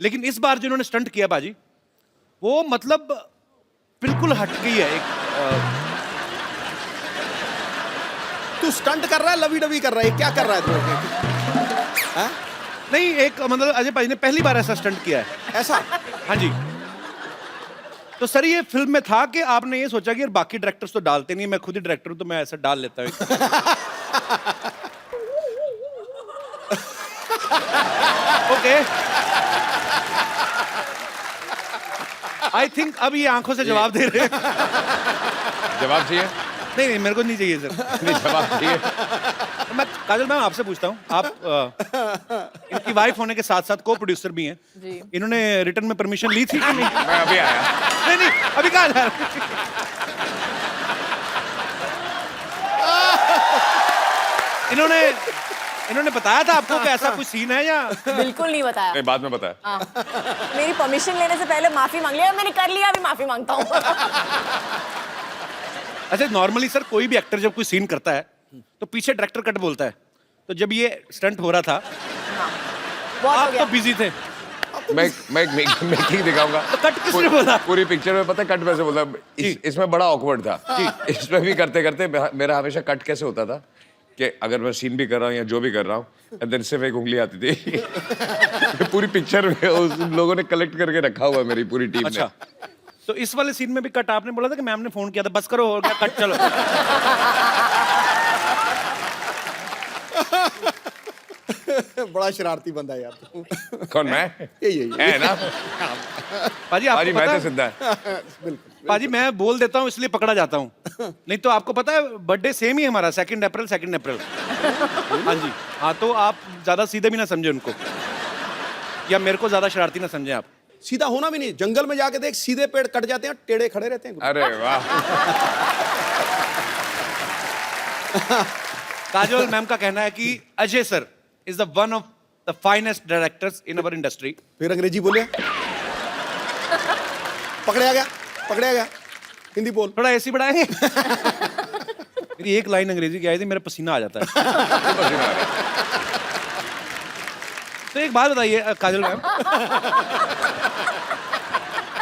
लेकिन इस बार जिन्होंने स्टंट किया बाजी, वो मतलब बिल्कुल हट गई है एक तू स्टंट कर रहा है, लवी डवी कर रहा है, क्या कर रहा है तू? हाँ? नहीं, एक मतलब अजय भाई ने पहली बार ऐसा स्टंट किया है। ऐसा? हाँ जी। तो सर ये फिल्म में था कि आपने ये सोचा कि यार बाकी डायरेक्टर्स तो डालते नहीं, मैं खुद ही डायरेक्टर हूं तो मैं ऐसा डाल लेता हूँ। ओके, आई थिंक अब ये आंखों से जवाब दे रहे हैं। जवाब चाहिए? नहीं नहीं, मेरे को नहीं चाहिए सर। नहीं, जवाब चाहिए। मैं काजल मैम आपसे पूछता हूँ, आप इनकी वाइफ होने के साथ साथ को प्रोड्यूसर भी हैं जी। इन्होंने रिटर्न में परमिशन ली थी कि नहीं? मैं अभी आया। नहीं नहीं, अभी कहाँ जा रहे? इन्होंने बताया था आपको कि ऐसा कोई सीन है या? बिल्कुल नहीं बताया। नहीं, बाद में बताया। हाँ। मेरी परमिशन लेने से पहले माफी मांग लिया, मैंने कर लिया, अभी माफी मांगता हूँ। अच्छा, नॉर्मली सर कोई भी एक्टर जब कोई सीन करता है तो पीछे डायरेक्टर कट बोलता है, तो जब ये स्टंट हो रहा था बहुत हो आप गया। तो बिजी थे, मैं मेकिंग दिखाऊंगा। तो कट किसने बोला? पूरी पिक्चर में पता है कट कैसे बोला? इसमें बड़ा ऑकवर्ड था। इसमें भी करते करते मेरा हमेशा कट कैसे होता था कि अगर मैं सीन भी कर रहा हूँ या जो भी कर रहा हूँ, देन सिर्फ एक उंगली आती थी। पूरी पिक्चर में उस लोगों ने कलेक्ट करके रखा हुआ है, मेरी पूरी टीम ने। अच्छा, तो इस वाले सीन में भी कट आपने बोला था कि मैम ने फोन किया था बस करो और क्या कट चलो। बड़ा शरारती बंदा है यार तू। कौन मैं? यही है ना? पाजी आपको पाजी मैं पता तो है, सिद्धा है। बिल्कुल। पाजी मैं बोल देता हूँ इसलिए पकड़ा जाता हूँ, नहीं तो आपको पता है बर्थडे सेम ही है हमारा, 2 अप्रैल। हाँ जी, हाँ तो आप ज्यादा सीधे भी ना समझे उनको, या मेरे को ज्यादा शरारती ना समझे आप। सीधा होना भी नहीं, जंगल में जाके देख, सीधे पेड़ कट जाते हैं, टेढ़े खड़े रहते हैं। अरे वाह। काजोल मैम का कहना है कि Ajay sir is the one of the finest directors in our industry. फिर अंग्रेजी बोले, पकड़या गया। हिंदी बोल। थोड़ा एसी बढ़ाएंगे? मेरी एक लाइन अंग्रेजी की आई थी, मेरा पसीना आ जाता है। तो एक बात बताइए काजल मैम,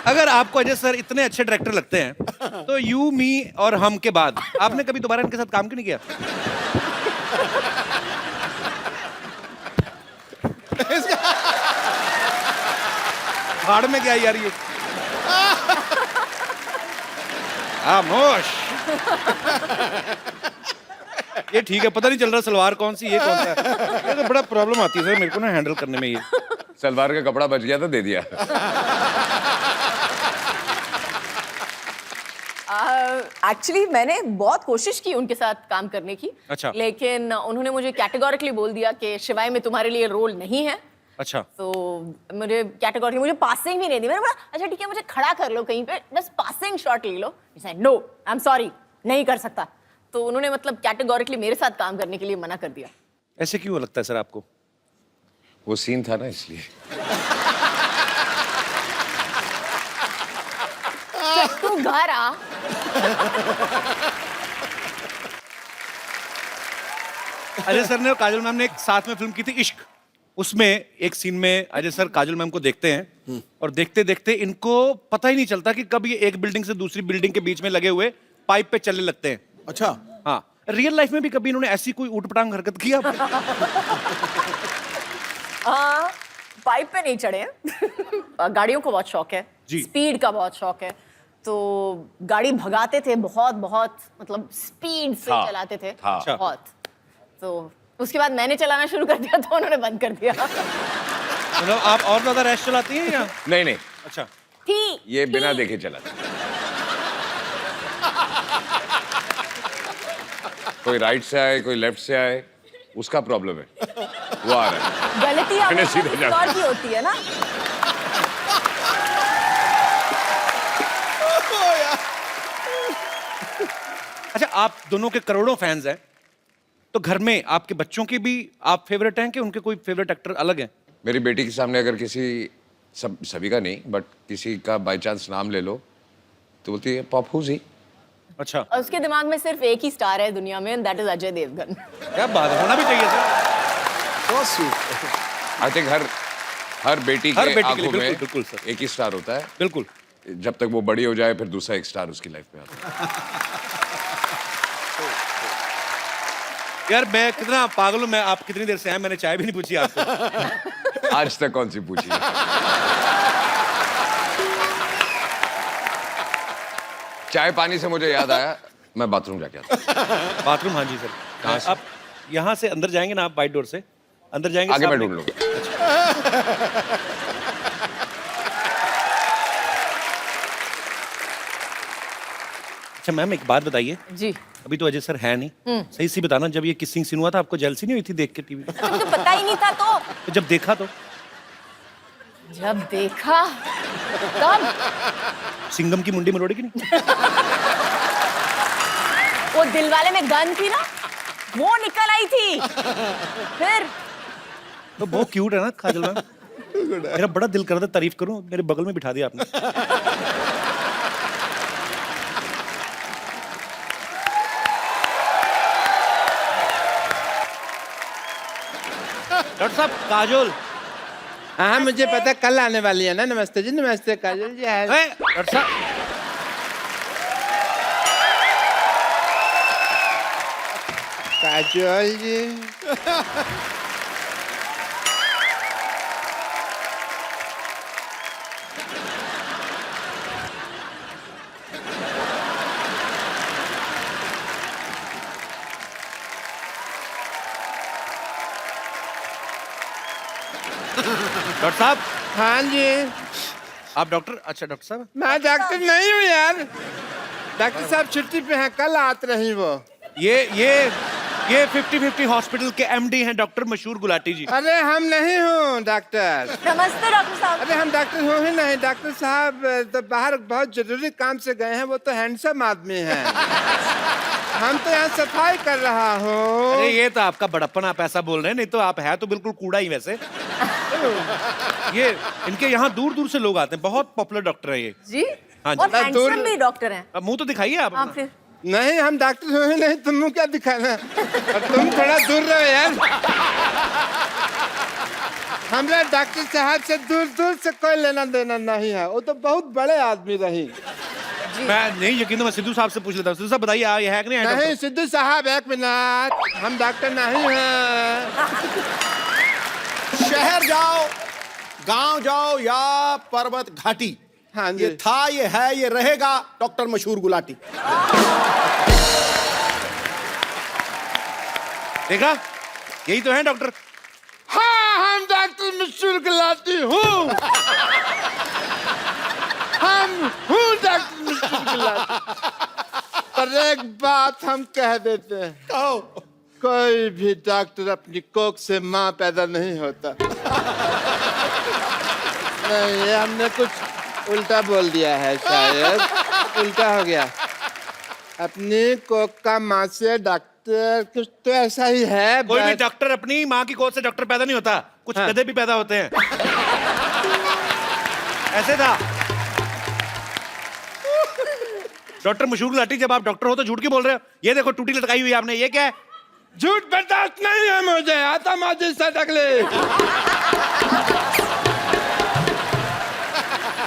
अगर आपको अजय सर इतने अच्छे डायरेक्टर लगते हैं तो यू मी और हम के बाद आपने कभी दोबारा इनके साथ काम क्यों नहीं किया? भाड़ में क्या यार ये? खामोश। ये ठीक है, पता नहीं चल रहा सलवार कौन सी ये कौन सा है। ये तो बड़ा प्रॉब्लम आती है सर मेरे को ना हैंडल करने में ये। सलवार का कपड़ा बच गया तो दे दिया। एक्चुअली मैंने बहुत कोशिश की उनके साथ काम करने की। अच्छा। लेकिन उन्होंने मुझे कैटेगोरिकली बोल दिया कि शिवाय में तुम्हारे लिए रोल नहीं है। अच्छा, तो मुझे कैटेगोरिकली मुझे पासिंग भी नहीं दी। मैंने बोला अच्छा ठीक है, मुझे खड़ा कर लो कहीं पे, बस पासिंग शॉट ले लो। नो, आई एम सॉरी, नहीं कर सकता। तो उन्होंने मतलब कैटेगोरिकली मेरे साथ काम करने के लिए मना कर दिया। ऐसे क्यों लगता है सर आपको? वो सीन था ना इसलिए। तू घर आ। अजय सर ने और काजल मैम ने एक साथ में फिल्म की थी इश्क, उसमें एक सीन में अजय सर काजल मैम को देखते हैं और देखते देखते इनको पता ही नहीं चलता कि कब ये एक बिल्डिंग से दूसरी बिल्डिंग के बीच में लगे हुए पाइप पे चलने लगते हैं। अच्छा, हाँ, रियल लाइफ में भी कभी इन्होंने ऐसी कोई ऊटपटांग हरकत की आप? हाँ, पाइप पे नहीं चढ़े हैं। गाड़ियों को बहुत शौक है, जी। स्पीड का बहुत शौक है, तो गाड़ी भगाते थे बहुत मतलब स्पीड से हाँ, चलाते थे हाँ। बहुत। तो उसके बाद मैंने चलाना शुरू कर दिया तो उन्होंने बंद कर दिया। मतलब आप और ज्यादा रैश चलाती हैं या? नहीं, अच्छा, ये बिना देखे चला था। कोई राइट से आए, कोई लेफ्ट से आए, उसका प्रॉब्लम है, वो आ रहा है। गलती मैंने हमेशा सीधे किसी जाना। और की होती है ना। अच्छा, आप दोनों के करोड़ों फैंस हैं, तो घर में आपके बच्चों के भी आप फेवरेट हैं कि उनके कोई फेवरेट एक्टर अलग हैं? मेरी बेटी के सामने अगर किसी सभी का नहीं बट किसी का बाय चांस नाम ले लो तो बोलती है पप्पू जी। अच्छा, और उसके दिमाग में सिर्फ एक ही स्टार है दुनिया में, दैट इज अजय देवगन। क्या बात है, होना भी चाहिए sir. so sweet। I think हर बेटी हर के बेटी के लिए, आंखों में बिल्कुल, बिल्कुल सर। एक ही स्टार होता है, बिल्कुल। जब तक वो बड़ी हो जाए फिर दूसरा एक स्टार उसकी लाइफ में आता है। यार मैं कितना पागल हूँ मैं, आप कितनी देर से हैं, मैंने चाय भी नहीं पूछी आपको। आज तक कौन सी पूछी है? चाय पानी से मुझे याद आया, मैं बाथरूम जाके आता हूँ। बाथरूम, हाँ जी सर। कहाँ से? आप यहाँ से अंदर जाएंगे ना, आप बाइट डोर से अंदर जाएंगे, आगे मैं सामने- ढूंढ लूंगा। अच्छा मैम एक बात बताइए, जी। अभी तो अजय सर है नहीं, सही सी बताना, जब ये किसिंग सीन हुआ था आपको जेलसी नहीं हुई थी देख के टीवी? तो पता ही नहीं था तो जब देखा तो जब देखा तब सिंघम की मुंडी मरोड़ी की नहीं? वो दिलवाले में गन थी ना, वो निकल आई थी। फिर तो बहुत क्यूट है ना काजल मैम। मेरा बड़ा दिल कर रहा था तारीफ करूं, मेरे बगल में बिठा दिया आपने। डॉक्टर साहब काजोल। हाँ मुझे पता कल आने वाली है ना। नमस्ते जी, नमस्ते काजल जी। है डॉक्टर साहब काजल जी। डॉक्टर साहब हाँ जी। आप डॉक्टर, अच्छा डॉक्टर साहब मैं डॉक्टर नहीं हूँ यार, डॉक्टर साहब छुट्टी पे हैं, कल आते रही वो। ये 50-50 हॉस्पिटल के एमडी हैं डॉक्टर मशहूर गुलाटी जी। अरे हम नहीं हूँ डॉक्टर। नमस्ते डॉक्टर साहब। अरे हम डॉक्टर हो ही नहीं, डॉक्टर साहब तो बाहर बहुत जरूरी काम से गए हैं, वो तो हैंडसम आदमी हैं। हम तो यहाँ सफाई कर रहा हूँ। अरे ये तो आपका बड़प्पन, आप ऐसा बोल रहे हैं, नहीं तो आप है तो बिल्कुल कूड़ा ही वैसे। ये इनके यहाँ दूर दूर से लोग आते हैं, बहुत पॉपुलर डॉक्टर है ये। जी। हाँ जी। और दूर- हैंडसम भी डॉक्टर हैं। अब मुंह तो दिखाइए आप हाँ अपना। फिर नहीं हम डॉक्टर हो ही नहीं, तुम क्या दिखाना। और तुम थोड़ा दूर रहो यार। हमरा डॉक्टर साहब से दूर दूर से कोई लेना देना नहीं है, वो तो बहुत बड़े आदमी रही। मैं नहीं यकीन, तो मैं सिद्धू साहब से पूछ लेता हूँ। सिद्धू साहब बताइए ये है कि नहीं है नहीं डॉक्टर? सिद्धू साहब एक मिनट, हम डॉक्टर नहीं हैं। शहर जाओ, गांव जाओ या पर्वत घाटी, हाँ जी। ये था, ये है, ये रहेगा डॉक्टर मशहूर गुलाटी। देखा, यही तो है डॉक्टर। हाँ हम डॉक्टर मशहूर गुलाटी हूँ। हम हूँ डॉक्टर मशहूर गुलाटी। पर एक बात हम कह देते हैं, कहो। कोई भी डॉक्टर अपनी कोख से माँ पैदा नहीं होता। नहीं ये हमने कुछ उल्टा बोल दिया है, शायद उल्टा हो गया। अपनी कोख का माँ से डॉक्टर, कुछ तो ऐसा ही है। कोई भी बस- डॉक्टर अपनी माँ की गोद से डॉक्टर पैदा नहीं होता, कुछ हाँ। गधे भी पैदा होते हैं। ऐसे था। डॉक्टर मशहूर गुलाटी, जब आप डॉक्टर हो तो झूठ क्यों बोल रहे हो? ये देखो टूटी लटकाई हुई है आपने, ये क्या है? झूठ बर्दाश्त नहीं है मुझे, आता माजी से तकलीफ।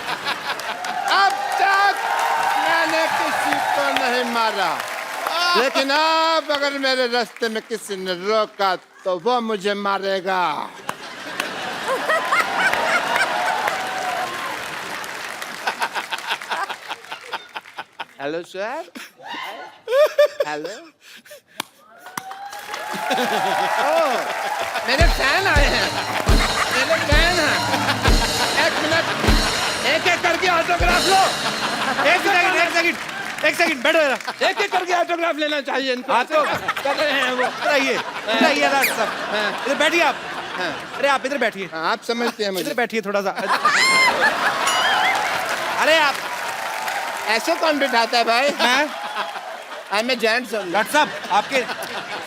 अब तक मैंने किसी को नहीं मारा, लेकिन अब अगर मेरे रास्ते में किसी ने रोका तो वो मुझे मारेगा। Hello sir. हेलो। मेरे फैन आए हैं, मेरे फैन हैं। एक मिनट, एक एक करके ऑटोग्राफ लो। एक सेकंड बैठो जरा। एक एक करके ऑटोग्राफ लेना चाहिए इनको। हाँ तो कर रहे हैं वो। इधर आइए, इधर आइए डॉक्टर साहब। हाँ। इधर बैठिए आप। हाँ। अरे आप इधर बैठिए, हाँ, आप समझते हैं इधर मुझे। बैठिए थोड़ा सा। अरे आप, ऐसे कौन बिठाता है भाई? मैं आई मैं जेंट्स हूँ। डॉक्टर साहब आपके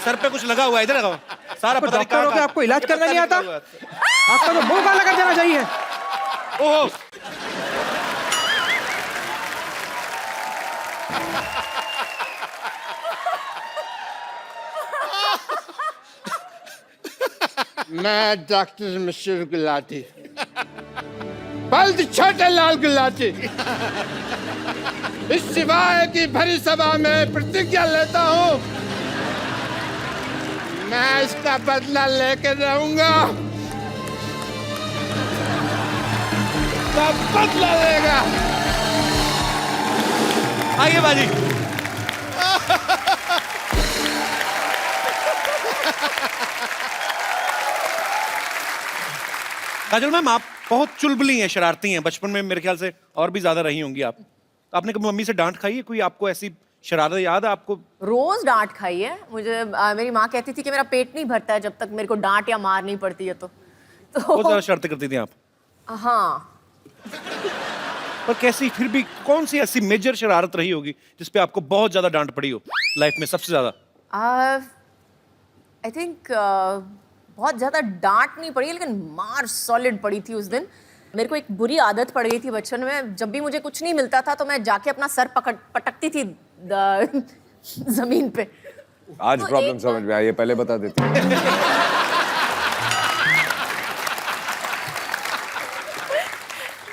सर पे कुछ लगा हुआ है, इधर लगाओ। सारा पता नहीं डॉक्टर हो कहाँ के आपको इलाज करना नहीं आता? आपका तो मुंह काला कर देना चाहिए। ओहो, मैं डॉक्टर मशहूर गुलाटी, बल्द छोटे लाल गुलाटी। इस सिवाय की भरी सभा में प्रतिज्ञा लेता हूँ, मैं इसका बदला लेकर रहूंगा। सब बदला लेगा। आइए बाजी। काजल मैम, आप बहुत चुलबुली हैं, शरारती हैं। बचपन में मेरे ख्याल से और भी ज्यादा रही होंगी आप। आपने कभी मम्मी से डांट खाई है? कोई आपको ऐसी शरारत याद है आपको? रोज डांट खाई है मुझे। मेरी माँ कहती थी कि मेरा पेट नहीं भरता है जब तक मेरे को डांट या मार नहीं पड़ती है तो बहुत ज्यादा शरारतें करती थी आप। हाँ। पर कैसी, फिर भी कौन सी ऐसी मेजर शरारत रही होगी जिसपे आपको बहुत ज्यादा डांट पड़ी हो लाइफ में, सबसे ज्यादा? आई थिंक बहुत ज्यादा डांट नहीं पड़ी लेकिन मार सॉलिड पड़ी थी उस दिन। मेरे को एक बुरी आदत पड़ गई थी बचपन में, जब भी मुझे कुछ नहीं मिलता था तो मैं जाके अपना सर पटकती थी जमीन पे। आज तो प्रॉब्लम एक समझ में आई, ये पहले बता देते।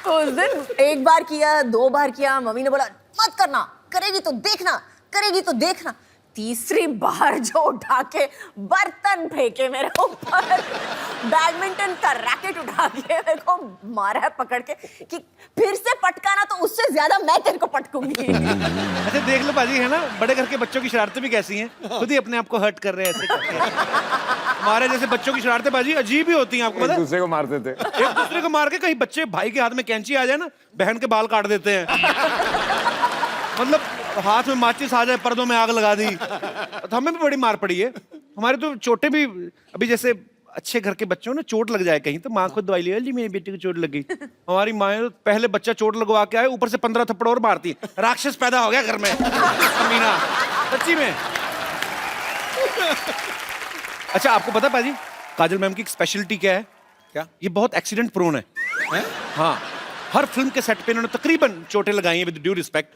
तो उस दिन एक बार किया, 2 बार किया, मम्मी ने बोला मत करना, करेगी तो देखना, करेगी तो देखना। तीसरी बार जो उठा के बर्तन फेंके मेरे ऊपर, बैडमिंटन का रैकेट उठा के मेरे को मारा है पकड़ के कि फिर से पटकाना तो उससे ज्यादा मैं तेरे को पटकूंगी। अच्छा देख लो बाजी, है ना, बड़े घर के बच्चों की शरारतें भी कैसी हैं, खुद ही अपने आप को हर्ट कर रहे हैं ऐसे करके। हमारे जैसे बच्चों की शरारतें बाजी अजीब ही होती हैं, आपको पता एक है? दूसरे को मारते थे। एक दूसरे को मार के, कहीं बच्चे भाई के हाथ में कैंची आ जाए ना, बहन के बाल काट देते हैं। मतलब हाथ में माचिस आ जाए, पर्दों में आग लगा दी। तो हमें भी बड़ी मार पड़ी है। हमारे तो चोटें भी, अभी जैसे अच्छे घर के बच्चों ने चोट लग जाए कहीं तो माँ खुद दवाई ले, जी मेरी बेटी को चोट लग गई। हमारी माँ तो पहले बच्चा चोट लगवा के आए, ऊपर से 15 थप्पड़ और मारती, राक्षस पैदा हो गया घर में। मीना सच्ची में। अच्छा आपको पता पाजी, काजल मैम की एक स्पेशलिटी क्या है? क्या? ये बहुत एक्सीडेंट प्रोन है। हाँ, हर फिल्म के सेट पे इन्होंने तकरीबन चोटें लगाई हैं, विद ड्यू रिस्पेक्ट।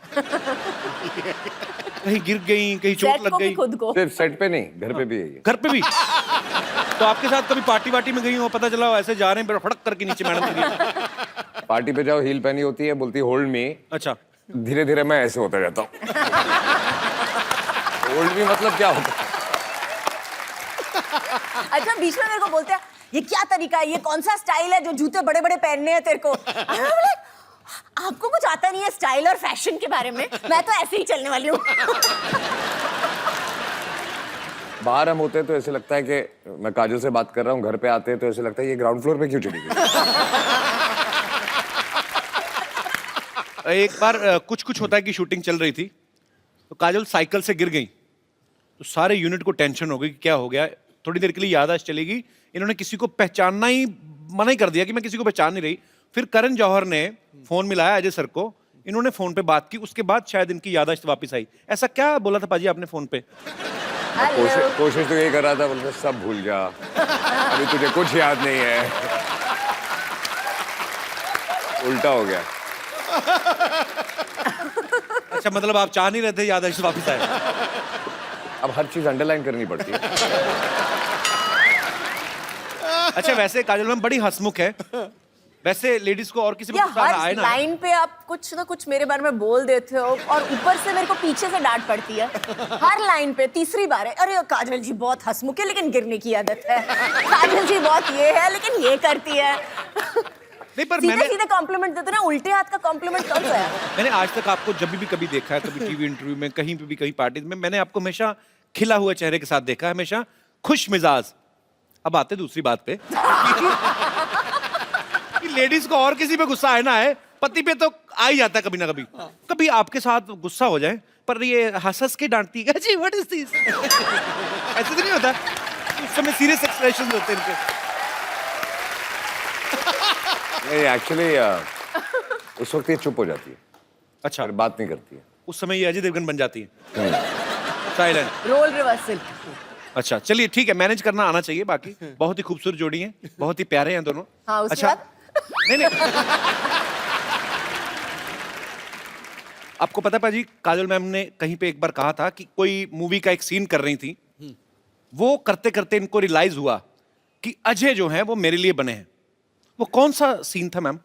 कहीं गिर गई, कहीं चोट सेट लग को भी गई। खुद को। सिर्फ सेट पे नहीं, घर पे भी है ये। घर पे भी। तो आपके साथ कभी पार्टी वार्टी में गई हो, पता चला हो ऐसे जा रहे हैं, फड़क करके नीचे मैडम गिरी? पार्टी पे जाओ, हील पहनी होती है, बोलती होल्ड मी। अच्छा, धीरे धीरे मैं ऐसे होता जाता हूँ। होल्ड मी मतलब क्या होता है? अच्छा बीच में मेरे को बोलते हैं ये क्या तरीका है, ये कौन सा स्टाइल है जो जूते बड़े बड़े पहनने हैं तेरे को? आपको कुछ आता नहीं है स्टाइल और फैशन के बारे में, मैं तो ऐसे ही चलने वाली हूँ। बाहर हम होते हैं तो ऐसे लगता है कि मैं काजल से बात कर रहा हूँ, घर पे आते हैं तो ऐसे लगता है ये ग्राउंड फ्लोर पे क्यों चली गई। एक बार कुछ कुछ होता है कि शूटिंग चल रही थी तो काजल साइकिल से गिर गई, तो सारे यूनिट को टेंशन हो गई कि क्या हो गया। थोड़ी देर के लिए याददाश्त चलेगी, इन्होंने किसी को पहचानना ही मना ही कर दिया कि मैं किसी को पहचान नहीं रही। फिर करण जौहर ने फोन मिलाया अजय सर को, इन्होंने फोन पे बात की, उसके बाद शायद इनकी याददाश्त वापस आई। ऐसा क्या बोला था पाजी आपने फोन पे? कोशिश तो यही कर रहा था, बोलते सब भूल जा, अभी तुझे कुछ याद नहीं है। उल्टा हो गया। अच्छा मतलब आप चाह नहीं रहे थे याददाश्त वापस आए? अब हर चीज अंडरलाइन करनी पड़ती है। अच्छा वैसे काजल मैम बड़ी हंसमुख है, वैसे लेडीज को और किसी को या गुस्सा आए हर ना? लाइन पे आप कुछ ना कुछ मेरे बारे में बोल देते हो और ऊपर से मेरे को पीछे से डांट पड़ती है हर लाइन पे। तीसरी बार है, अरे काजल जी बहुत हंसमुख है लेकिन गिरने की आदत है, काजल जी बहुत ये है लेकिन ये करती है। नहीं पर सीधे सीधे कॉम्प्लीमेंट देते ना, उल्टे हाथ का कॉम्प्लीमेंट कौन सा है? मैंने आज तक आपको जब भी कभी देखा है, कभी टीवी इंटरव्यू में, कहीं पे भी, कहीं पार्टी में, मैंने आपको हमेशा खिला हुआ चेहरे के साथ देखा है, हमेशा खुश मिजाज। अब आते दूसरी बात पे कि लेडीज को और किसी पे गुस्सा आए ना आए, पति पे तो आ ही जाता है कभी ना कभी। कभी आपके साथ गुस्सा हो जाए पर ये हंस हंस के डांटती है, जी व्हाट इज दिस, ऐसे तो नहीं होता? उस समय सीरियस एक्सप्रेशंस होते हैं इनके। नहीं एक्चुअली उस वक्त ये चुप हो जाती है, अच्छा, फिर बात नहीं करती है। उस समय ये अजय देवगन बन जाती है, साइलेंट। Role reversal. अच्छा चलिए ठीक है, मैनेज करना आना चाहिए। बाकी बहुत ही खूबसूरत जोड़ी है, बहुत ही प्यारे हैं दोनों। हाँ उसके अच्छा बाद नहीं आपको पता पाजी, काजल मैम ने कहीं पे एक बार कहा था कि कोई मूवी का एक सीन कर रही थी, वो करते करते इनको रियलाइज हुआ कि अजय जो है वो मेरे लिए बने हैं। वो कौन सा सीन था मैम?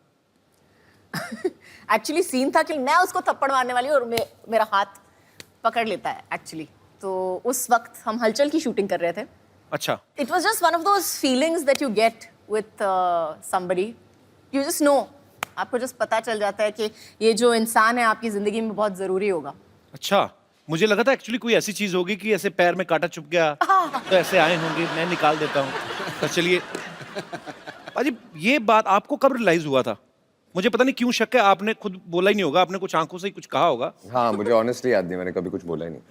एक्चुअली सीन था कि मैं उसको थप्पड़ मारने वाली हूँ और मेरा हाथ पकड़ लेता है एक्चुअली। तो उस वक्त हम हलचल की शूटिंग कर रहे थे। अच्छा, it was just one of those feelings that you get with somebody, you just know, आपको जस्ट पता चल जाता है कि ये जो इंसान है आपकी जिंदगी में बहुत जरूरी होगा। अच्छा, मुझे लगा था एक्चुअली कोई ऐसी चीज होगी कि ऐसे पैर में कांटा चुभ गया तो ऐसे आए होंगे, मैं निकाल देता हूँ। तो चलिए अजी, ये बात आपको कब रियलाइज हुआ था? मुझे पता नहीं क्यों शक है, आपने खुद बोला ही नहीं होगा, आपने कुछ आंखों से ही कुछ कहा होगा। हाँ, मुझे ऑनेस्टली याद नहीं, मैंने कभी कुछ बोला ही नहीं।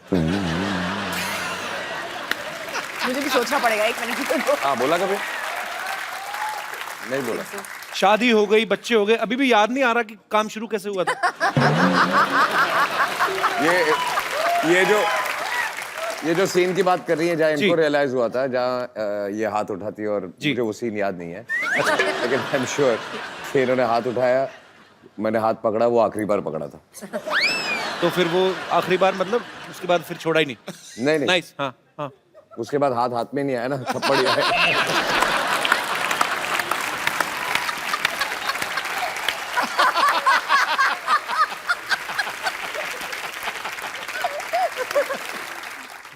मुझे भी सोचना पड़ेगा एक मिनट। हाँ, बोला कभी नहीं बोला। शादी हो गई, बच्चे हो गए, अभी भी याद नहीं आ रहा कि काम शुरू कैसे हुआ था। ये जो सीन की बात कर रही है, जहाँ जी। इनको रियलाइज हुआ था, जहाँ ये हाथ उठाती है, और मुझे वो सीन याद नहीं है, लेकिन आई एम श्योर कि इन्होंने हाथ उठाया, मैंने हाथ पकड़ा, वो आखिरी बार पकड़ा था। तो फिर वो आखिरी बार मतलब उसके बाद फिर छोड़ा ही नहीं। नहीं। नाइस, हाँ हाँ। उसके बाद हाथ हाथ में नहीं आया ना, थप्पड़ ही आया।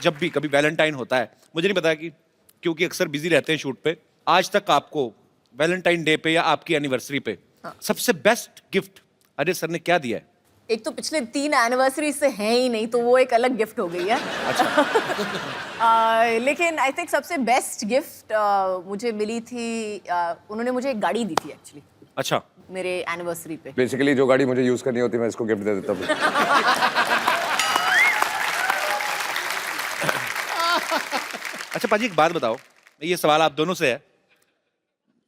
जब भी कभी वैलेंटाइन होता है, मुझे नहीं पता कि क्योंकि अक्सर बिजी रहते हैं शूट पे, आज तक आपको वैलेंटाइन डे पे या आपकी एनिवर्सरी पे सबसे बेस्ट गिफ्ट अजय सर ने क्या दिया है? एक तो पिछले 3 एनिवर्सरी से हैं ही नहीं, तो वो एक अलग गिफ्ट हो गई है। लेकिन आई थिंक सबसे बेस्ट गिफ्ट मुझे मिली थी, उन्होंने मुझे एक गाड़ी दी थी एक्चुअली। अच्छा, मेरे एनिवर्सरी पे। बेसिकली जो गाड़ी मुझे यूज करनी होती है, मैं इसको गिफ्ट दे देता हूँ। अच्छा पाजी, एक बात बताओ, ये सवाल आप दोनों से है।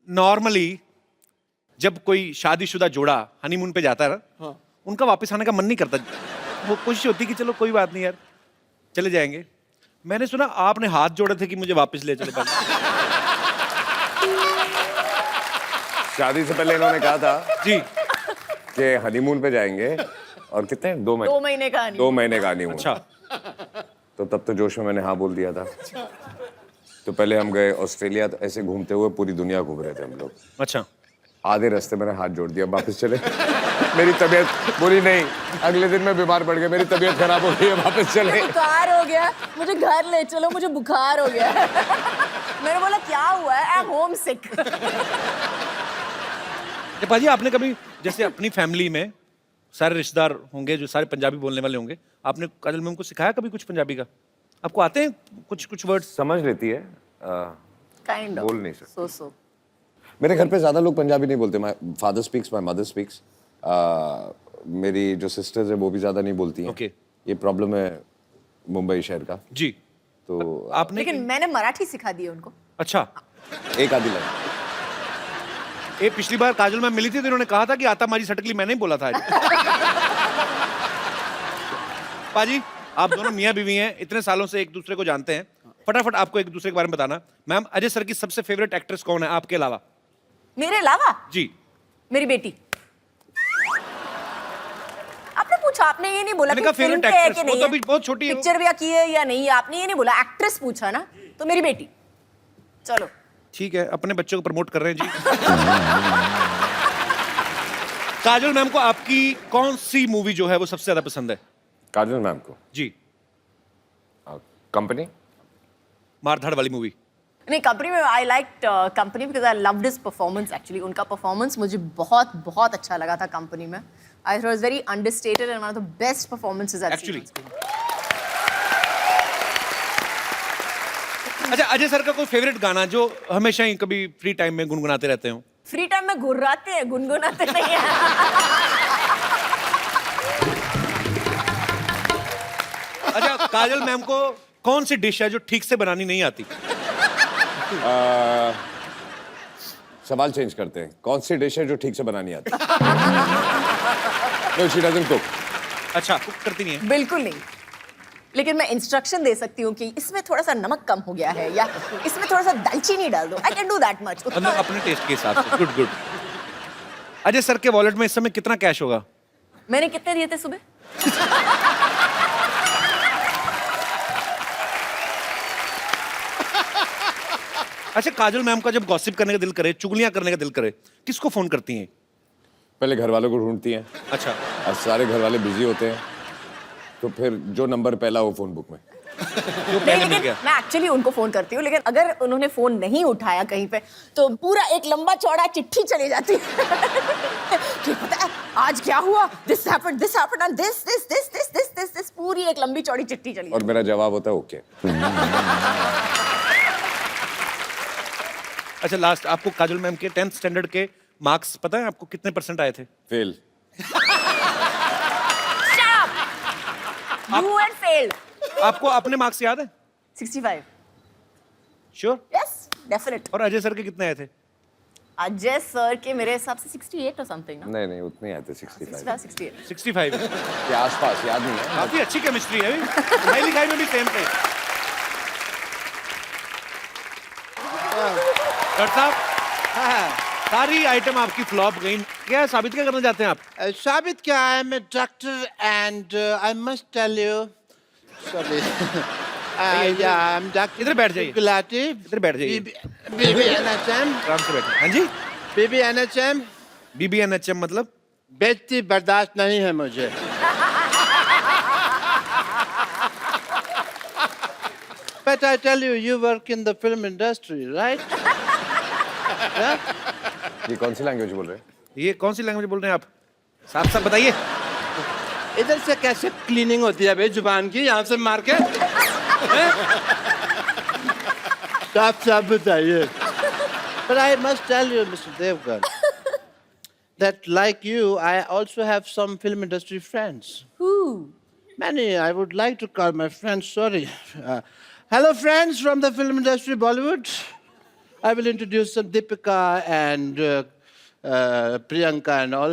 नॉर्मली जब कोई शादीशुदा जोड़ा हनीमून पे जाता है ना, उनका वापस आने का मन नहीं करता, वो कोशिश होती कि चलो कोई बात नहीं यार, चले जाएंगे। मैंने सुना आपने हाथ जोड़े थे कि मुझे वापस ले चले पाए। शादी से पहले इन्होंने कहा था जी, कि हनीमून पे जाएंगे, और कितने 2 महीने 2 महीने का नहीं। 2 महीने का हनीमून। अच्छा, तो तब तो जोश में मैंने हाँ बोल दिया था। तो पहले हम गए ऑस्ट्रेलिया, तो ऐसे घूमते हुए पूरी दुनिया घूम रहे थे हम लोग। अच्छा, आधे रास्ते मैंने हाथ जोड़ दिया, वापस चले। मेरी तबीयत बुरी नहीं, अगले दिन मैं बीमार पड़ गया, मेरी तबीयत खराब हो गई है, वापस चले। बुखार हो गया, मुझे घर ले चलो, मुझे बुखार हो गया। मैंने बोला क्या हुआ है? आई एम होम सिक। पाजी आपने कभी जैसे अपनी फैमिली में सारे रिश्तेदार होंगे जो सारे पंजाबी बोलने वाले होंगे, आपने काजल मैम को सिखाया कभी कुछ पंजाबी का? आपको आते हैं कुछ वर्ड्स? समझ लेती है, काइंड ऑफ बोल नहीं सकते। सो मेरे घर पे ज्यादा लोग पंजाबी नहीं बोलते। My father speaks, my mother speaks. मेरी जो सिस्टर्स है वो भी ज्यादा नहीं बोलती हैं। Okay. ये प्रॉब्लम है मुंबई शहर का। जी, तो आपने लेकिन मैंने मराठी सिखा दी है उनको। अच्छा, एक आधी लाइन। ये पिछली बार काजल मैम मिली थी तो इन्होंने कहा था कि आता मारी सटकली मैंने ही बोला था। पाजी, आप दोनों मियाँ बीवी हैं, इतने सालों से एक दूसरे को जानते हैं, फटाफट आपको एक दूसरे के बारे में बताना। मैम, अजय सर की सबसे फेवरेट एक्ट्रेस कौन है आपके अलावा? मेरे अलावा? जी, मेरी बेटी। आपने पूछा, आपने ये नहीं बोला मैंने कि कहा फिल्म favorite पे है actress, कि वो नहीं तो है, अभी बहुत छोटी है वो। पिक्चर भी की है या नहीं है, आपने ये नहीं बोला, एक्ट्रेस पूछा ना, तो मेरी बेटी। चलो ठीक है, अपने बच्चों को प्रमोट कर रहे हैं जी। काजल मैम को आपकी कौन सी मूवी जो है वो सबसे ज्यादा पसंद है? काजल मैम को जी, कंपनी। मारधाड़ वाली मूवी। नहीं, कंपनी में I like company because I loved his performance actually. उनका परफॉर्मेंस मुझे बहुत बहुत अच्छा लगा था कंपनी में। I thought was very understated and one of the best performances I Actually. अच्छा, अजय सर का कोई फेवरेट गाना जो हमेशा ही कभी फ्री टाइम में गुनगुनाते रहते हो? फ्री टाइम में गुर्राते हैं, गुनगुनाते नहीं हैं। अच्छा, काजल मैम को कौन सी डिश है जो ठीक से बनानी नहीं आती? सवाल चेंज करते हैं, कौन सी डिश है जो ठीक से बनानी आती है? No, she doesn't cook. अच्छा, कुक करती नहीं है? बिल्कुल नहीं, लेकिन मैं इंस्ट्रक्शन दे सकती हूँ कि इसमें थोड़ा सा नमक कम हो गया है या इसमें थोड़ा सा दालचीनी डाल दो। I can do that much. मतलब अपने टेस्ट के हिसाब से। Good good. अजय सर के वॉलेट में इस समय कितना कैश होगा? मैंने कितने दिए थे सुबह? अच्छा, काजल मैम का जब गॉसिप करने का दिल करे, चुगलियां करने का दिल करे, किसको फोन करती हैं? पहले घर वालों को ढूंढती हैं, अच्छा, और सारे घर वाले बिजी होते हैं, तो फिर जो नंबर पहला हो फोन बुक में। जो नहीं, पहले मिल लेकिन गया। मैं एक्चुअली उनको फोन करती हूँ, लेकिन अगर उन्होंने फोन नहीं उठाया कहीं पे तो पूरा एक लंबा चौड़ा चिट्ठी चली जाती है कि पता है आज क्या हुआ, दिस हैपेंड एंड दिस पूरी एक लंबी चौड़ी चिट्ठी चली और मेरा जवाब होता है ओके। अच्छा, लास्ट आपको काजल मैम के 10th स्टैंडर्ड के मार्क्स पता है आपको कितने % आए थे? फेल। You and failed. आपको अपने मार्क्स याद है? 65। श्योर? Yes, definite. और अजय सर के कितने आए थे? अजय सर के मेरे हिसाब से 68 और समथिंग ना। नहीं उतने आए थे, 65 68। 65 के आसपास, याद नहीं है। काफी अच्छी केमिस्ट्री है पढ़ाई लिखाई में भी सेम थे। डॉक्टर साहब, सारी आइटम आपकी फ्लॉप गई, क्या साबित क्या करना चाहते हैं आप? साबित क्या है, मैं doctor and I must tell you, sorry, या आई एम डॉक्टर इधर बैठ जाइए। गुलाटी, इधर बैठ जाइए। बीबी एनएचएम, आराम से बैठिए। हाँ जी, बीबी एनएचएम, BBNHM मतलब? बेइज्जती बर्दाश्त नहीं है मुझे। But I tell you, you work in the film industry, right? Yeah? ये कौन सी लैंग्वेज बोल रहे हैं? ये कौन सी लैंग्वेज बोल रहे हैं आप? साफ साफ बताइए। इधर से कैसे क्लीनिंग होती है भाई जुबान की, यहाँ से मार के? साफ साफ बताइए। But I must tell you, Mr. Devgan, that like you, I also have some film industry friends. Who? Many. I would like to call my friends. Sorry. Hello, friends from the film industry, Bollywood. I will introduce some Deepika and Priyanka and all.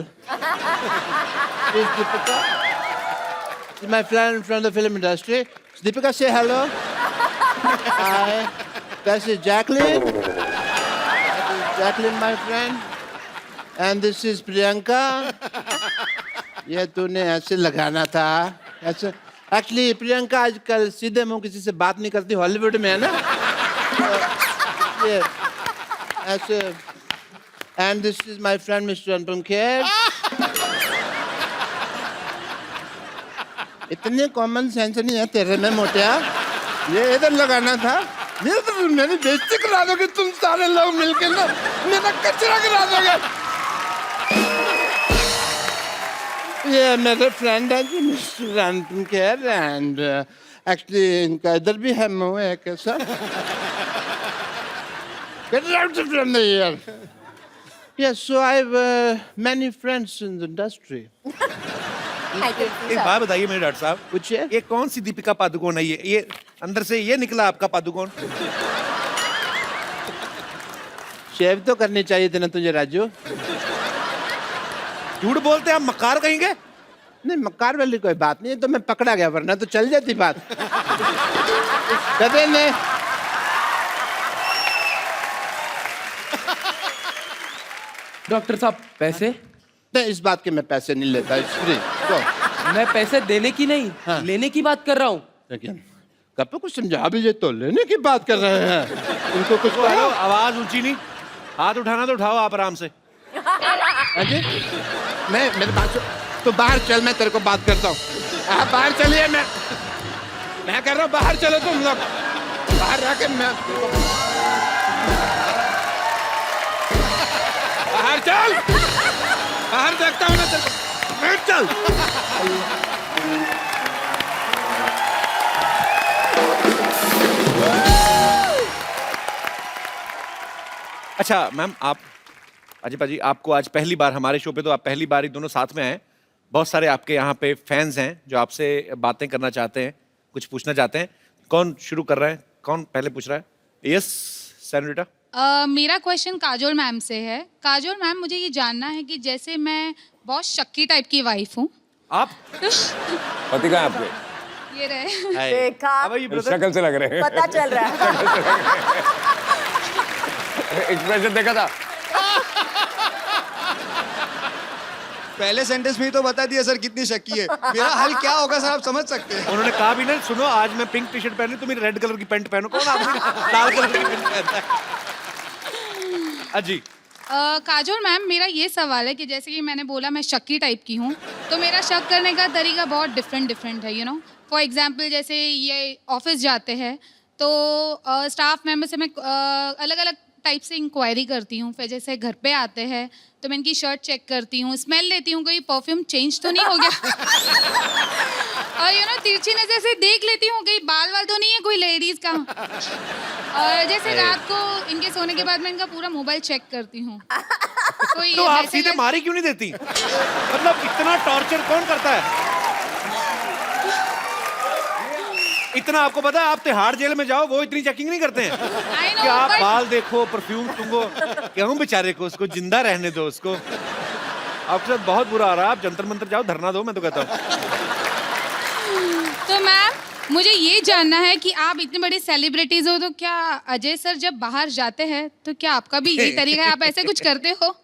Is Deepika? She's my friend from the film industry. Deepika, say hello. Hi. This is Jacqueline. That is Jacqueline, my friend. And this is Priyanka. ये तूने ऐसे लगाना था, ऐसे। Actually, Priyanka आजकल सीधे मुंह किसी से बात नहीं करती, हॉलीवुड में है ना। ये ऐसे। And this is my friend Mr. Anupam Kher. इतने कॉमन सेंस नहीं है तेरे में मोटिया। ये इधर लगाना था। ये तो मेरी बेइज्जती करा दोगे तुम सारे लोग मिलके ना, मेरा कचरा करा दोगे। ये मेरे फ्रेंड है जी mister Anupam Kher and actually इनका इधर भी है मुंह है कैसा। Get out from here. Yes, so I have many friends in the industry. एक बात बताइए मेरे डॉक्टर साहब, पूछिए। ये कौन सी दीपिका पादुकोण है? ये अंदर से ये निकला आपका पादुकोण? शेव तो करनी चाहिए थी ना तुझे राजू। झूठ बोलते हैं आप, मक्कार कहेंगे? नहीं मक्कार वाली कोई बात नहीं है, तो मैं पकड़ा गया, वरना तो चल जाती बात। गधे ने डॉक्टर साहब पैसे? नहीं, इस बात के मैं पैसे नहीं लेता, इट्स फ्री। मैं पैसे देने की नहीं, हाँ। लेने की बात कर रहा हूँ। लेकिन कब कुछ समझा भी, ये तो लेने की बात कर रहे हैं। इनको कुछ हेलो, कहो। आवाज ऊंची नहीं, हाथ उठाना तो उठाओ आप आराम से। हाँ जी? मैं मेरे बात तो बाहर चल, मैं तेरे को बात करता हूँ। आप बाहर चलिए, मैं कह रहा हूँ बाहर चलो तुम लोग, बाहर रह मैं बाहर चल, बाहर देखता हूँ ना तेरे को। बैठ चल। अच्छा मैम, आप अजय पाजी, आपको आज पहली बार हमारे शो पे, तो आप पहली बार ही दोनों साथ में आए। बहुत सारे आपके यहाँ पे फैंस हैं जो आपसे बातें करना चाहते हैं, कुछ पूछना चाहते हैं। कौन शुरू कर रहा है? कौन पहले पूछ रहा है? Yes senorita. मेरा क्वेश्चन काजोल मैम से है। काजोल मैम, मुझे ये जानना है कि जैसे मैं बहुत शक्की टाइप की वाइफ हूँ। आप पति कहाँ है आपके? ये रहे। देखा, अब ये ब्रदर शक्ल से लग रहे हैं। पता चल रहा है। एक्सप्रेशन देखा था। पहले सेंटेंस में ही तो बता दिया सर कितनी शक्की है। मेरा हल क्या होगा सर, आप समझ सकते हैं। उन्होंने कहा भी ना, सुनो आज मैं पिंक टी शर्ट पहनी, तुम रेड कलर की पैंट पहनो। कौन आदमी लाल कलर की पैंट पहनता है? अजी काजोल मैम, मेरा ये सवाल है कि जैसे कि मैंने बोला मैं शक्की टाइप की हूँ, तो मेरा शक करने का तरीका बहुत डिफरेंट है, फॉर एग्जांपल जैसे ये ऑफिस जाते हैं तो स्टाफ मेंबर से मैं अलग अलग टाइप से इंक्वायरी करती हूँ। फिर जैसे घर पे आते हैं तो मैं इनकी शर्ट चेक करती हूँ, स्मेल लेती हूँ, कोई परफ्यूम चेंज तो नहीं हो गया। और तिरछी नजर से देख लेती हूँ कहीं बाल वाल तो नहीं है कोई लेडीज का। और जैसे रात को इनके सोने के बाद मैं इनका पूरा मोबाइल चेक करती हूँ। कोई तो आप मैसेज सीधे मारी क्यों नहीं देती? मतलब इतना टॉर्चर कौन करता है? इतना आपको पता है, आप तिहाड़ जेल में जाओ, वो इतनी चेकिंग नहीं करते हैं I know, कि आप but- बाल देखो, परफ्यूम सूंघो। क्यों बेचारे को, उसको जिंदा रहने दो उसको। आपके साथ बहुत बुरा आ रहा है, आप जंतर मंतर जाओ, धरना दो, मैं तो कहता हूँ। तो मैम मुझे ये जानना है कि आप इतने बड़े सेलिब्रिटीज हो, तो क्या अजय सर जब बाहर जाते हैं तो क्या आपका भी यही तरीका है, आप ऐसे कुछ करते हो?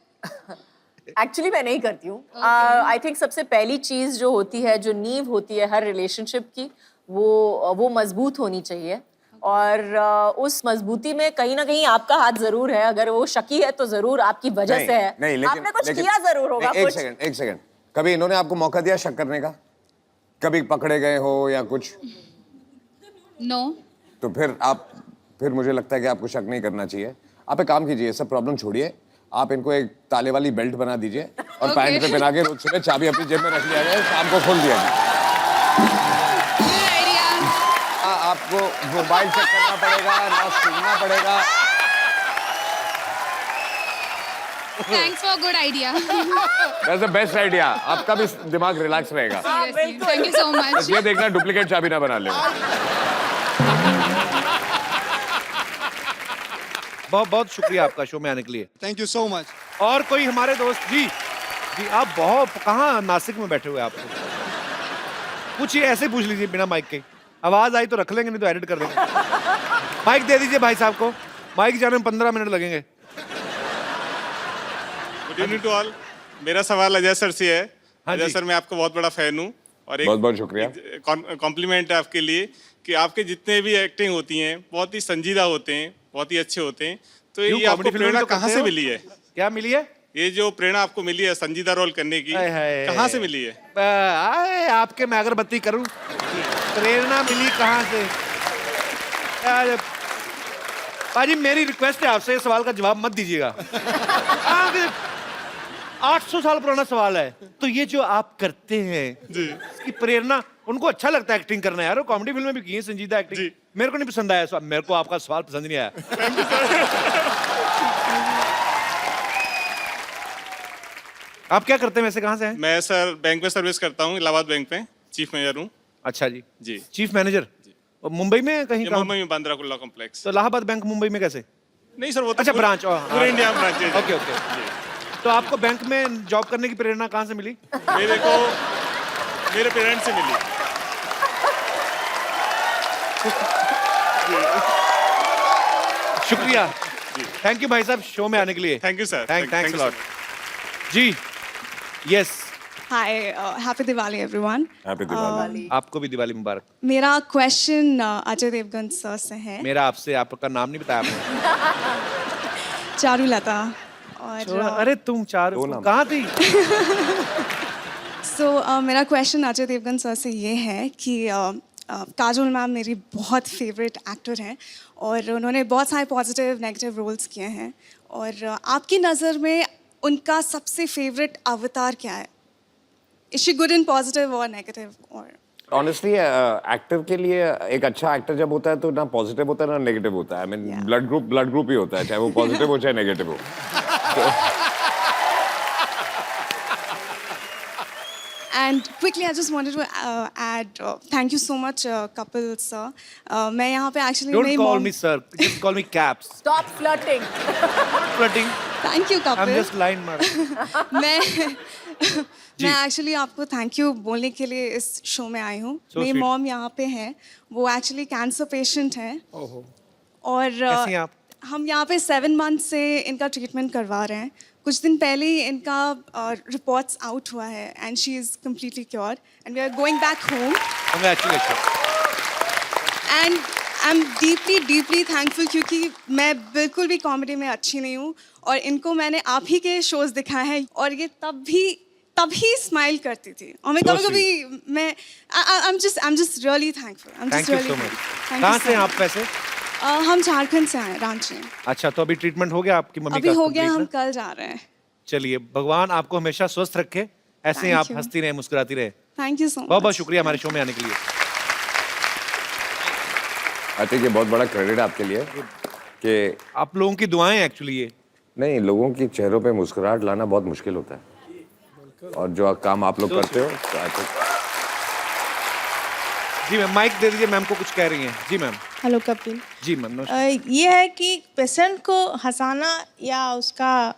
एक्चुअली मैं नहीं करती हूँ। आई थिंक सबसे पहली चीज जो होती है, जो नींव होती है हर रिलेशनशिप की, वो मजबूत होनी चाहिए। और उस मजबूती में कहीं ना कहीं आपका हाथ जरूर है। अगर वो शकी है तो जरूर आपकी वजह से है। नहीं, लेकिन आपने कुछ लेकिन- किया जरूर होगा। नहीं, कुछ एक सेकंड, कभी इन्होंने आपको मौका दिया शक करने का? कभी पकड़े गए हो या कुछ? नो। तो फिर मुझे लगता है कि आपको शक नहीं करना चाहिए। आप एक काम कीजिए, सब प्रॉब्लम छोड़िए, आप इनको एक ताले वाली बेल्ट बना दीजिए और पैंट पे पहना के रोज सुबह चाबी अपनी जेब में रख लिया जाए, शाम को खोल दिया जाए। आपको मोबाइल चेक करना पड़ेगा ना, सुनना पड़ेगा। Thanks for good idea. That's the best idea. आपका भी दिमाग रिलैक्स रहेगा। Thank you so much. ये देखना डुप्लीकेट चाबी ना बना ले। बहुत बहुत शुक्रिया आपका शो में आने के लिए। Thank you so much. और कोई हमारे दोस्त जी आप बहुत कहाँ नासिक में बैठे हुए आप तो? पूछिए, ऐसे पूछ लीजिए बिना माइक के। आवाज आई तो रख लेंगे, नहीं तो एडिट कर देंगे। माइक दे दीजिए भाई साहब को। माइक जाने में 15 मिनट लगेंगे। Good evening to all. मेरा सवाल अजय सर से है। हाँ अजय जी। सर, मैं आपका बहुत बड़ा फैन हूँ और बहुत बहुत शुक्रिया। कॉम्प्लीमेंट है आपके लिए कि आपके जितने भी एक्टिंग होती हैं बहुत ही संजीदा होते हैं, बहुत ही अच्छे होते हैं। तो क्यों, ये आपको कॉमेडी फिल्म में प्रेरणा तो कहाँ करते से हो? मिली है? क्या मिली है? ये जो प्रेरणा आपको मिली है संजीदा रोल करने की, हाय हाय। कहाँ से मिली है? आए, आपके मैं अगरबत्ती करूं, प्रेरणा मिली कहाँ से? यार, पाजी मेरी रिक्वेस्ट है आपसे, इस सवाल का जवाब मत दीजिएगा। 800 साल पुराना सवाल है। तो ये जो आप करते हैं इसकी प्रेरणा, उनको अच्छा लगता है एक्टिंग करना यार, वो कॉमेडी फिल्म में भी की है संजीदा एक्टिंग। मेरे को नहीं पसंद आया, मेरे को आपका सवाल पसंद नहीं आया। आप क्या करते हैं वैसे, कहाँ से हैं? मैं सर बैंक में सर्विस करता हूँ, इलाहाबाद बैंक में चीफ मैनेजर हूँ। अच्छा जी। जी। Chief manager. और मुंबई में कहीं ये काम? मुंबई में बांद्रा कुर्ला कॉम्प्लेक्स। तो इलाहाबाद बैंक मुंबई में कैसे? नहीं सर, वो तो अच्छा, पूरे- ब्रांच। पूरे इंडिया में ब्रांच है। Okay okay. तो आपको बैंक में जॉब करने की प्रेरणा कहाँ से मिली? मेरे को मेरे पेरेंट्स से मिली। शुक्रिया। थैंक यू भाई साहब शो में आने के लिए। Thank you sir. Thanks lot जी। Yes, Hi, happy Diwali everyone. Happy Diwali. आपको भी दिवाली मुबारक। मेरा क्वेश्चन अजय देवगन सर से है। मेरा आपसे, आपका नाम नहीं बताया आपने। चारुलता। छोड़ा, और अरे तुम चार नाम। कहाँ थी? मेरा क्वेश्चन अजय देवगन सर से ये है कि काजोल मैम मेरी बहुत फेवरेट एक्टर हैं और उन्होंने बहुत सारे पॉजिटिव नेगेटिव रोल्स किए हैं, और आपकी नज़र में उनका सबसे फेवरेट अवतार क्या है? Is she good in positive और नेगेटिव? और ऑनेस्टली एक्टर के लिए एक अच्छा एक्टर जब होता है तो ना पॉजिटिव होता है ना नेगेटिव होता है। आई मीन ब्लड ग्रुप ही होता है, चाहे वो पॉजिटिव हो चाहे नेगेटिव हो। And quickly, I just wanted to add, thank you so much, Kapil sir. मैं यहाँ पे actually Don't मेरी call mom. me sir, just call me Caps. Stop flirting. Flirting. Thank you, I'm Kapil. just line मार। मैं actually आपको thank you बोलने के लिए इस शो में आई हूँ। So मेरी sweet. मॉम यहाँ पे है, वो एक्चुअली कैंसर पेशेंट हैं, और कैसी हैं आप? हम यहाँ पे 7 मंथ से इनका ट्रीटमेंट करवा रहे हैं। कुछ दिन पहले ही इनका रिपोर्ट्स आउट हुआ है and she is completely cure and we are going back home. Congratulations. And I am deeply thankful, क्योंकि मैं बिल्कुल भी कॉमेडी में अच्छी नहीं हूँ और इनको मैंने आप ही के शोज दिखाए हैं और ये तभी स्माइल करती थी और मैं कभी मैं I am just really thankful. Thank you so much. कहाँ से हैं आप वैसे? हम झारखंड से हैं, रांची। अच्छा, तो अभी ट्रीटमेंट हो गया आपकी मम्मी अभी का? हो गया, complete हम ना? कल जा रहे हैं। चलिए, भगवान आपको हमेशा स्वस्थ रखे, ऐसे ही Thank आप you. हंसती रहे, मुस्कुराती रहे। Thank you so much. बहुत बहुत शुक्रिया हमारे शो में आने के लिए। आई थिंक ये बहुत बड़ा क्रेडिट आपके लिए कि आप लोगों की दुआएं एक्चुअली ये। नहीं, लोगों की चेहरों पे मुस्कुराहट लाना बहुत मुश्किल होता है और जो काम आप लोग करते हो तो I think जी मैम, माइक दे दीजिए, मैम को कुछ कह रही हैं। जी मैम। हेलो कपिल। जी मैम। ये है कि पेशेंट को हंसाना या उसका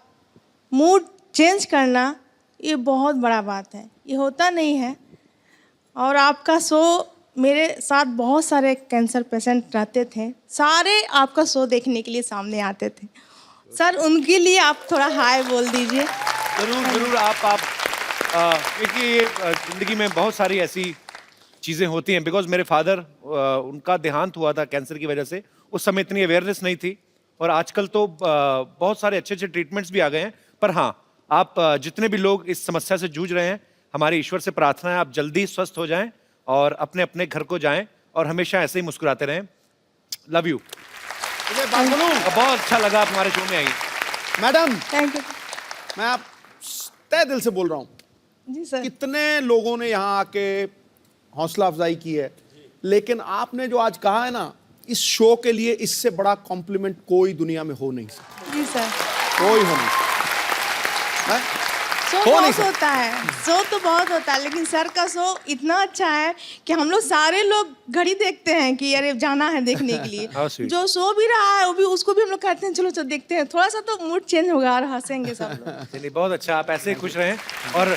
मूड चेंज करना, ये बहुत बड़ा बात है, ये होता नहीं है। और आपका शो, मेरे साथ बहुत सारे कैंसर पेशेंट रहते थे, सारे आपका शो देखने के लिए सामने आते थे। सर, उनके लिए आप थोड़ा हाय बोल दीजिए। जरूर जरूर। आप देखिए, जिंदगी में बहुत सारी ऐसी चीज़ें होती हैं। बिकॉज मेरे फादर, उनका देहांत हुआ था कैंसर की वजह से। उस समय इतनी अवेयरनेस नहीं थी और आजकल तो बहुत सारे अच्छे अच्छे ट्रीटमेंट्स भी आ गए हैं। पर हाँ, आप जितने भी लोग इस समस्या से जूझ रहे हैं, हमारे ईश्वर से प्रार्थना है आप जल्दी स्वस्थ हो जाएं और अपने अपने घर को जाएं और हमेशा ऐसे ही मुस्कुराते रहें। Love you. बहुत अच्छा लगा आप हमारे शो में आई। Madam, thank you. मैं आप तहे दिल से बोल रहा हूँ, जी सर। कितने लोगों ने यहाँ आके हौसला अफजाई की है, लेकिन आपने जो आज कहा है ना, इस शो के लिए इससे बड़ा कॉम्प्लीमेंट कोई दुनिया में हो नहीं सकता। जी सर। कोई हो नहीं सकता। हैं? शो हो नहीं बहुत सकता। होता है, शो तो बहुत होता है, लेकिन सर का शो इतना अच्छा है कि हम लोग सारे लोग घड़ी देखते हैं कि अरे जाना है देखने के लिए। How sweet. जो शो भी रहा है वो भी, उसको भी हम लोग कहते हैं चलो चलो देखते हैं, थोड़ा सा तो मूड चेंज होगा और हंसेंगे सब लोग। चलिए, बहुत अच्छा। आप ऐसे ही खुश रहें और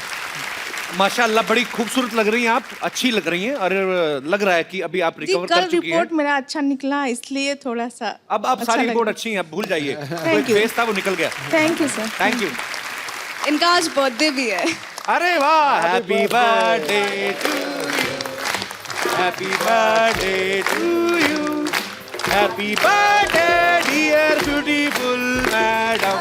माशाल्लाह बड़ी खूबसूरत लग रही हैं आप, अच्छी लग रही हैं और लग रहा है कि अभी आप जी, रिकवर कल कर चुकी हैं। रिपोर्ट मेरा अच्छा निकला, इसलिए थोड़ा सा अब अच्छा सारी लग रिपोर्ट रहा। अच्छी है, अब भूल जाइए। तो Thank एक you. फेस था वो निकल गया। Thank you sir. Thank you. इनका आज बर्थडे भी है। अरे वाह, happy birthday to you, happy birthday to you, happy birthday dear beautiful madam.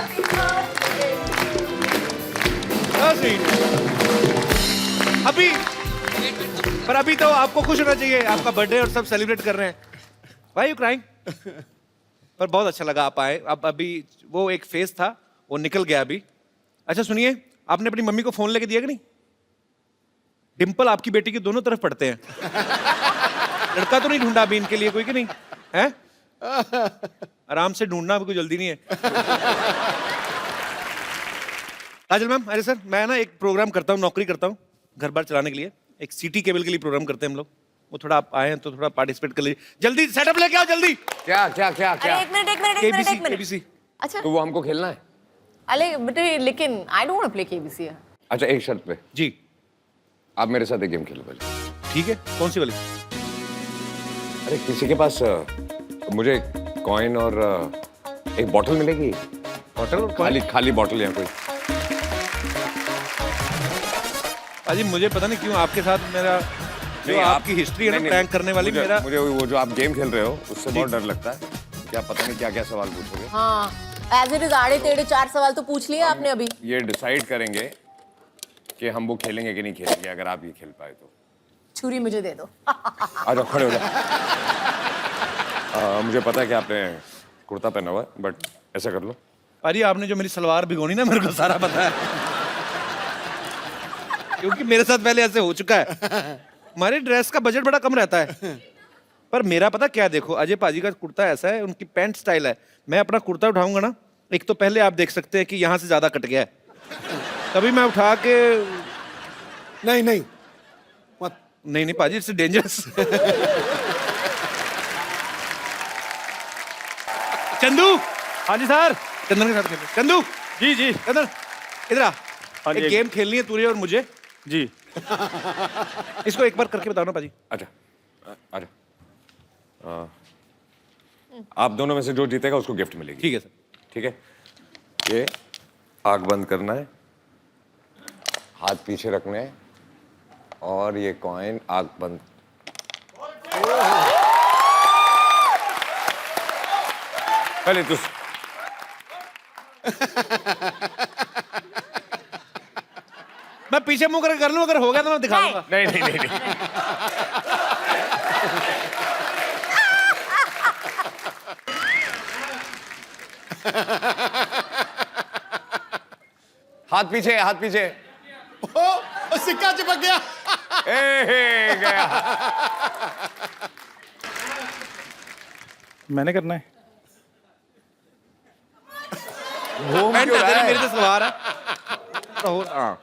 अभी तो आपको खुश होना चाहिए, आपका बर्थडे और सब सेलिब्रेट कर रहे हैं। Why you crying? पर बहुत अच्छा लगा आप आए। अब अभी वो एक फेस था वो निकल गया अभी। अच्छा सुनिए, आपने अपनी मम्मी को फोन लेके दिया कि नहीं? डिंपल आपकी बेटी की दोनों तरफ पड़ते हैं। लड़का तो नहीं ढूंढा अभी इनके लिए कोई कि नहीं है? आराम से ढूंढना, अभी कोई जल्दी नहीं है। काजल मैम, अरे सर, मैं ना एक प्रोग्राम करता हूँ, नौकरी करता हूँ घर बार चलाने के लिए। एक सिटी केबल के लिए प्रोग्राम करते हैं हम लोग। वो थोड़ा आप आए हैं तो थोड़ा पार्टिसिपेट कर लीजिए। जल्दी सेटअप लेके आओ जल्दी। क्या क्या क्या क्या? अरे एक मिनट। केबीसी। अच्छा, तो वो हमको खेलना है? अरे बेटे, लेकिन I don't want to play KBC. अच्छा, एक शर्त पे। जी आप मेरे साथ एक गेम खेलो पहले। ठीक है, कौन सी वाली? अरे किसी के पास मुझे कॉइन और एक बॉटल मिलेगी? होटल और खाली बॉटल या कोई? अजी मुझे पता नहीं क्यों आपके साथ मेरा जो आपकी हिस्ट्री है ना प्रैंक करने वाली, मेरा मुझे वो जो आप गेम खेल रहे हो उससे बहुत डर लगता है। क्या पता नहीं क्या क्या सवाल पूछोगे। हाँ, एज इट इज आड़े टेढ़े 4 सवाल तो पूछ लिए आपने अभी। ये डिसाइड करेंगे कि हम वो खेलेंगे कि नहीं खेलेंगे, अगर आप ये खेल पाए तो। छुरी मुझे दे दो। आ जाओ, खड़े हो जाओ। मुझे पता है कि आपने कुर्ता पहना हुआ है, बट ऐसा कर लो। अरे आपने जो मेरी सलवार भिगोनी ना, मेरे को सारा पता है। क्योंकि मेरे साथ पहले ऐसे हो चुका है। हमारे ड्रेस का बजट बड़ा कम रहता है। पर मेरा पता क्या, देखो अजय पाजी का कुर्ता ऐसा है, उनकी पैंट स्टाइल है। मैं अपना कुर्ता उठाऊंगा ना, एक तो पहले आप देख सकते हैं कि यहाँ से ज्यादा कट गया है। तभी मैं उठा के नहीं मत। नहीं पाजी, इट्स डेंजरस। चंदू। हाँ जी सर। चंदन के साथ खेलते। चंदू। जी जी। चंदन इधर आ। एक गेम खेलनी है तुझे और मुझे। जी। इसको एक बार करके बताओ ना पाजी। अच्छा, अच्छा। आप दोनों में से जो जीतेगा उसको गिफ्ट मिलेगी। ठीक है सर। ठीक है, ये आंख बंद करना है, हाथ पीछे रखने हैं और ये कॉइन आंख बंद। पहले तू मैं पीछे मुंह करके कर लूं, अगर हो गया तो मैं दिखा दूंगा। नहीं नहीं नहीं, नहीं। हाथ पीछे, हाथ पीछे। ओ, सिक्का चिपक गया। ए गया। मैंने करना है। घूम पैंट क्यों है, रहा है? मेरे से सवार है। हाँ,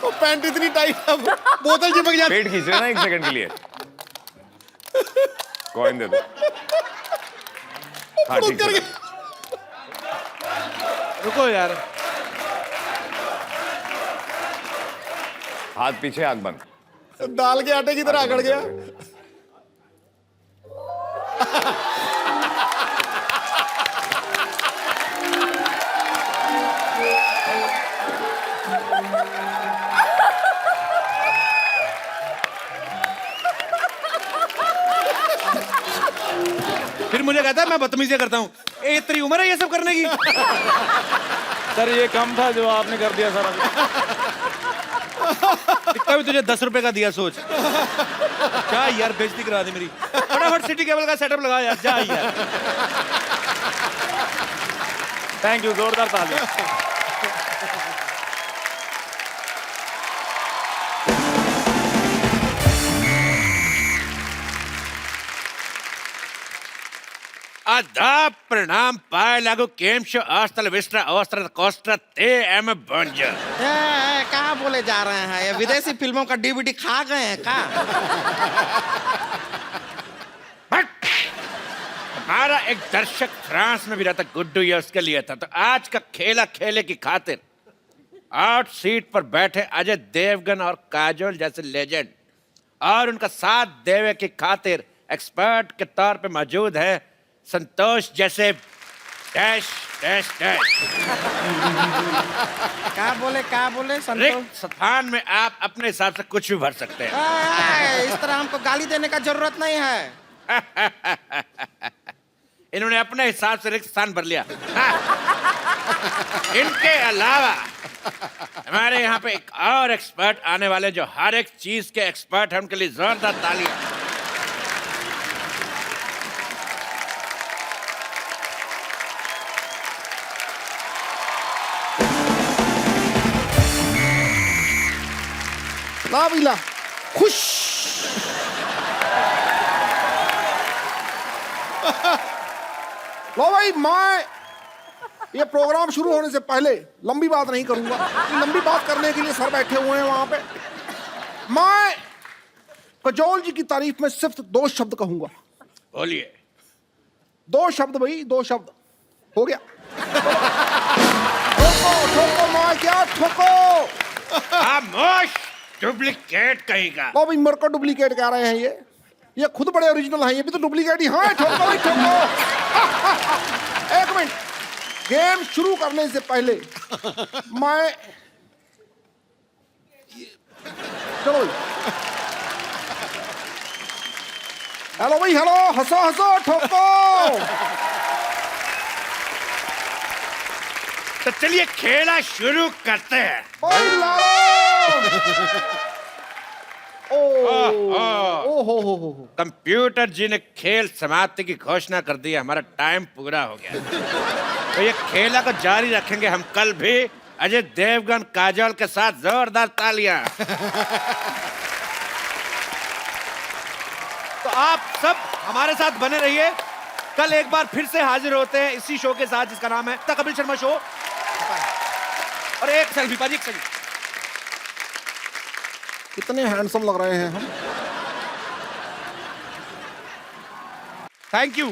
तो पैंट इतनी टाइट है, बोतल चिपक जाती। पेट खींच रहे ना 1 सेकंड के लिए। कॉइन दे दो। हाँ ठीक है। रुको यार, हाथ पीछे, आंख बंद। दाल के आटे की तरह अकड़ गया। फिर मुझे कहता है मैं बदतमीजी करता हूँ। ए, तेरी उम्र है ये सब करने की? सर ये कम था जो आपने कर दिया सारा कुछ। टिक्का भी तुझे 10 रुपए का दिया, सोच। क्या यार, बेइज्जती करा दी मेरी। फटाफट सिटी केबल का सेटअप लगा यार, जा यार। थैंक यू, जोरदार ताली। आदाब, प्रणाम, पाए लागू, केम शो, आस्तल विस्ट्रा, ऑस्ट्रा, कोस्ट्रा, ते एम बंजर। कहाँ बोले जा रहे हैं? ये विदेशी फिल्मों का डीवीडी खा गए हैं का? हमारा एक दर्शक फ्रांस में भी रहता, गुड्डू, ये उसके लिए था। तो आज का खेला खेले की खातिर आउट सीट पर बैठे अजय देवगन और काजोल जैसे लेजेंड और उनका साथ देवे की खातिर एक्सपर्ट के तौर पे मौजूद है संतोष जैसे डैश डैश डैश। क्या बोले संतोष? रिक्त स्थान में आप अपने हिसाब से कुछ भी भर सकते हैं। इस तरह हमको गाली देने का जरूरत नहीं है। इन्होंने अपने हिसाब से रिक्त स्थान भर लिया। इनके अलावा हमारे यहाँ पे एक और एक्सपर्ट आने वाले जो हर एक चीज के एक्सपर्ट हैं, उनके लिए जोरदार तालियां। ला बिला खुश। लो भाई, मैं ये प्रोग्राम शुरू होने से पहले लंबी बात नहीं करूंगा। लंबी बात करने के लिए सर बैठे हुए हैं वहां पे। मैं काजोल जी की तारीफ में सिर्फ 2 शब्द कहूंगा। बोलिए। 2 शब्द भाई, 2 शब्द। हो गया। ठोको ठोको, मैं क्या ठोको। खामोश, डुप्लीकेट कहेगा। लो भाई, मेरे को डुप्लीकेट कह रहे हैं ये खुद बड़े ओरिजिनल हैं, ये भी तो डुप्लीकेट ही। हाँ, ठोको भाई ठोको। 1 मिनट, गेम शुरू करने से पहले मैं चलो भाई, हेलो भाई, हेलो, हंसो हंसो, ठोको। तो चलिए खेला शुरू करते हैं। भाई लाओ। ओ हो। कंप्यूटर जी ने खेल समाप्ति की घोषणा कर दी। हमारा टाइम पूरा हो गया। तो ये खेला को जारी रखेंगे हम कल भी अजय देवगन काजोल के साथ। जोरदार तालियां। तो आप सब हमारे साथ बने रहिए। कल एक बार फिर से हाजिर होते हैं इसी शो के साथ जिसका नाम है द कपिल शर्मा शो। और एक सेल्फी पाजी, एक सेल्फी। कितने हैंडसम लग रहे हैं हम। Thank you.